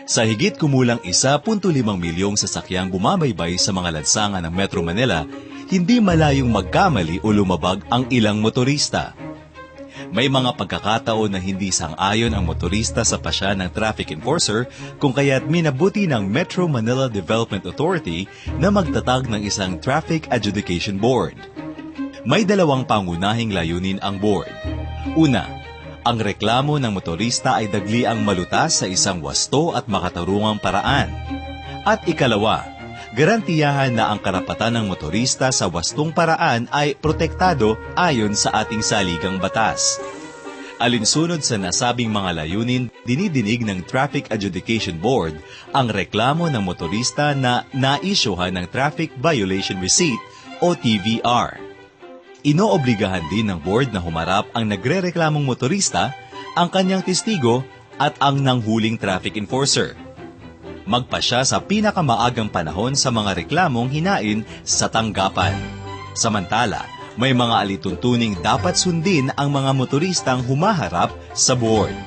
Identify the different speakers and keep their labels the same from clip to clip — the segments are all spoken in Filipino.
Speaker 1: Sa higit kumulang 1.5 milyong sasakyang bumabaybay sa mga lansangan ng Metro Manila, hindi malayong magkamali o lumabag ang ilang motorista. May mga pagkakataon na hindi sang-ayon ang motorista sa pasya ng traffic enforcer kung kaya't minabuti ng Metro Manila Development Authority na magtatag ng isang Traffic Adjudication Board. May dalawang pangunahing layunin ang board. Una, ang reklamo ng motorista ay dagli ang malutas sa isang wasto at makatarungang paraan. At ikalawa, garantiyahan na ang karapatan ng motorista sa wastong paraan ay protektado ayon sa ating saligang batas. Alinsunod sa nasabing mga layunin, dinidinig ng Traffic Adjudication Board ang reklamo ng motorista na naisyuhan ng Traffic Violation Receipt o TVR. Inoobligahan din ng board na humarap ang nagrereklamong motorista, ang kanyang testigo at ang nanghuling traffic enforcer. Magpasya sa pinakamaagang panahon sa mga reklamong hinain sa tanggapan. Samantala, may mga alituntuning dapat sundin ang mga motoristang humaharap sa board.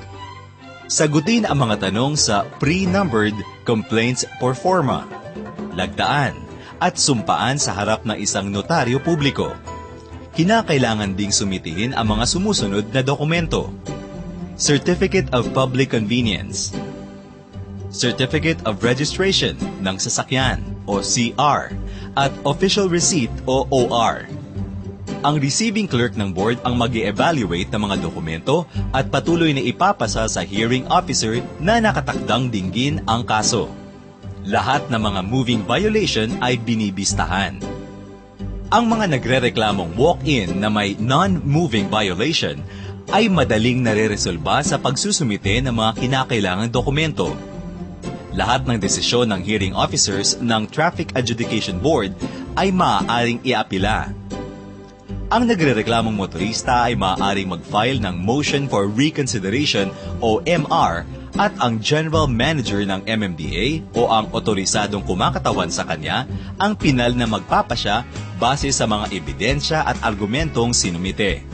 Speaker 1: Sagutin ang mga tanong sa pre-numbered complaints pro forma, lagdaan at sumpaan sa harap ng isang notaryo publiko. Kinakailangan ding sumitihin ang mga sumusunod na dokumento: Certificate of Public Convenience, Certificate of Registration ng Sasakyan o CR, at Official Receipt o OR. Ang receiving clerk ng board ang mag-i-evaluate ng mga dokumento at patuloy na ipapasa sa hearing officer na nakatakdang dinggin ang kaso. Lahat ng mga moving violation ay binibistahan. Ang mga nagrereklamong walk-in na may non-moving violation ay madaling nare-resolba sa pagsusumite ng mga kinakailangang dokumento. Lahat ng desisyon ng hearing officers ng Traffic Adjudication Board ay maaaring iapila. Ang nagrereklamong motorista ay maaaring mag-file ng Motion for Reconsideration o MR at ang General Manager ng MMDA o ang otorisadong kumakatawan sa kanya ang pinal na magpapasya base sa mga ebidensya at argumentong sinumite.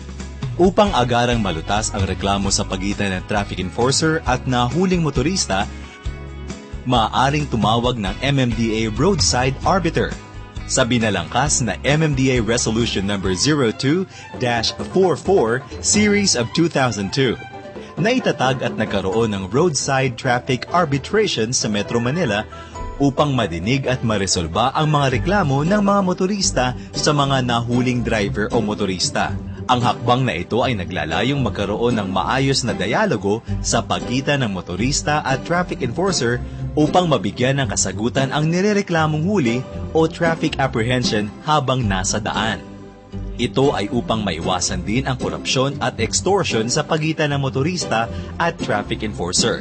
Speaker 1: Upang agarang malutas ang reklamo sa pagitan ng traffic enforcer at nahuling motorista, maaaring tumawag ng MMDA Roadside Arbiter sa binalangkas na MMDA Resolution No. 02-44 Series of 2002. Na itatag at nagkaroon ng roadside traffic arbitration sa Metro Manila upang madinig at maresolba ang mga reklamo ng mga motorista sa mga nahuling driver o motorista. Ang hakbang na ito ay naglalayong magkaroon ng maayos na dialogo sa pagitan ng motorista at traffic enforcer upang mabigyan ng kasagutan ang nirereklamong huli o traffic apprehension habang nasa daan. Ito ay upang maiwasan din ang korupsyon at extortion sa pagitan ng motorista at traffic enforcer.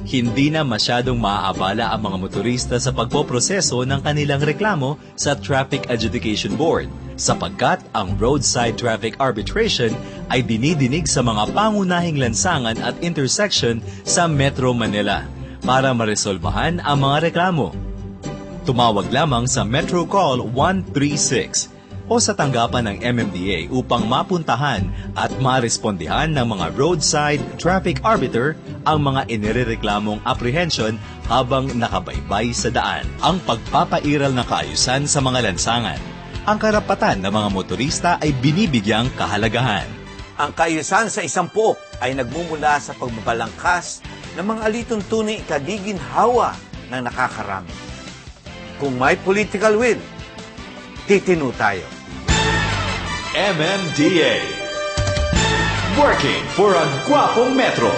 Speaker 1: Hindi na masyadong maaabala ang mga motorista sa pagpoproseso ng kanilang reklamo sa Traffic Adjudication Board sapagkat ang roadside traffic arbitration ay dinidinig sa mga pangunahing lansangan at intersection sa Metro Manila para maresolbahan ang mga reklamo. Tumawag lamang sa Metro Call 136 o sa tanggapan ng MMDA upang mapuntahan at marespondihan ng mga roadside traffic arbiter ang mga inirereklamong apprehension habang nakabaybay sa daan. Ang pagpapairal ng kaayusan sa mga lansangan. Ang karapatan ng mga motorista ay binibigyang kahalagahan.
Speaker 2: Ang kaayusan sa isang pook ay nagmumula sa pagbabalangkas ng mga alituntuning ikagiginhawa ng nakakarami. Kung may political will, titino tayo.
Speaker 1: MMDA. Working for a Guapo Metro.